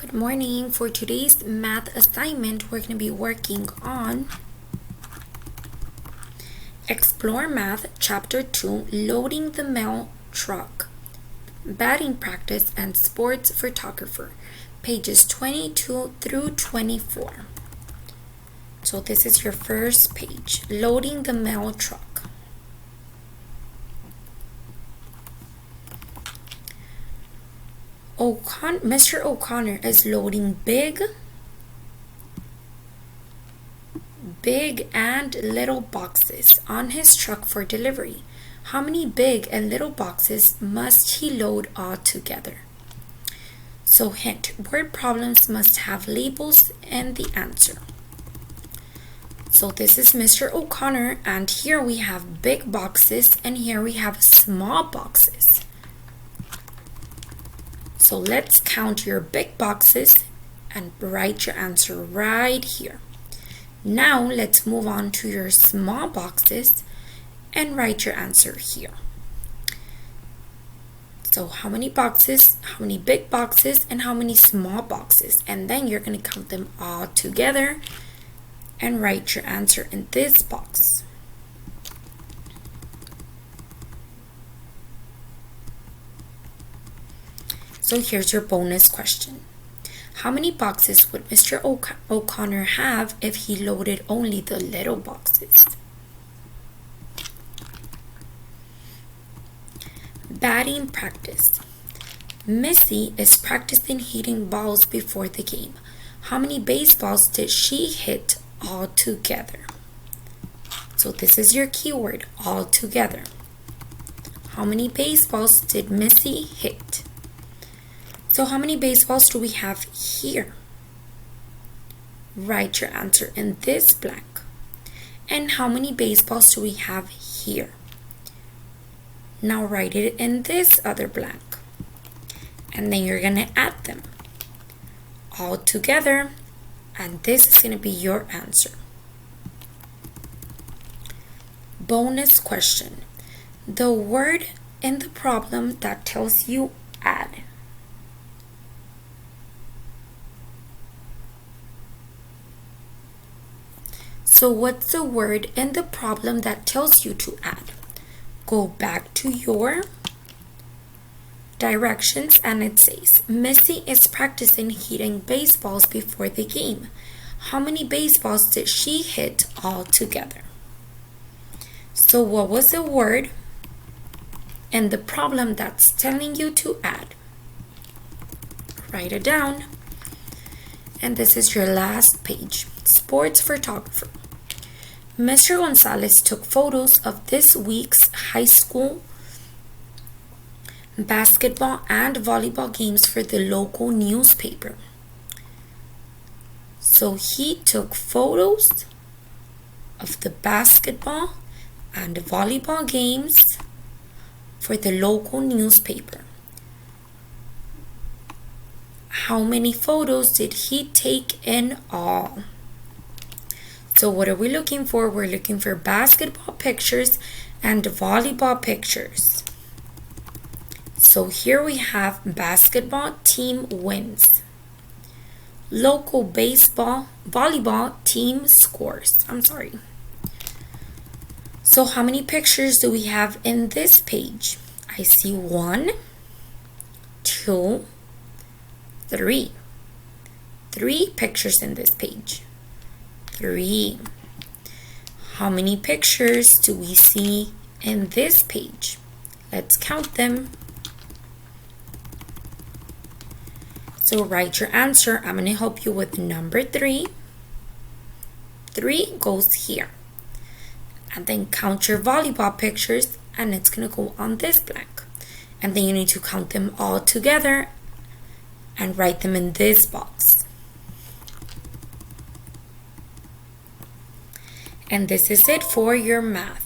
Good morning. For today's math assignment, we're going to be working on Explore Math Chapter 2, Loading the Mail Truck, Batting Practice, and Sports Photographer, pages 22 through 24. So this is your first page, Loading the Mail Truck. Mr. O'Connor is loading big and little boxes on his truck for delivery. How many big and little boxes must he load all together? So hint, word problems must have labels and the answer. So this is Mr. O'Connor, and here we have big boxes and here we have small boxes. So let's count your big boxes and write your answer right here. Now let's move on to your small boxes and write your answer here. So how many boxes, how many big boxes, and how many small boxes? And then you're going to count them all together and write your answer in this box. So here's your bonus question. How many boxes would Mr. O'Connor have if he loaded only the little boxes? Batting practice. Missy is practicing hitting balls before the game. How many baseballs did she hit all together? So this is your keyword, all together. How many baseballs did Missy hit? So how many baseballs do we have here? Write your answer in this blank. And how many baseballs do we have here? Now write it in this other blank. And then you're going to add them all together. And this is going to be your answer. Bonus question. The word in the problem that tells you add. So what's the word in the problem that tells you to add? Go back to your directions and it says, Missy is practicing hitting baseballs before the game. How many baseballs did she hit all together? So what was the word in the problem that's telling you to add? Write it down. And this is your last page, Sports Photographer. Mr. Gonzalez took photos of this week's high school basketball and volleyball games for the local newspaper. So he took photos of the basketball and volleyball games for the local newspaper. How many photos did he take in all? So what are we looking for? We're looking for basketball pictures and volleyball pictures. So here we have basketball team wins. Local volleyball team scores. So how many pictures do we have in this page? I see 1, 2, 3. 3 pictures in this page. 3. How many pictures do we see in this page? Let's count them. So write your answer. I'm going to help you with number 3. 3 goes here. And then count your volleyball pictures and it's going to go on this blank. And then you need to count them all together and write them in this box. And this is it for your math.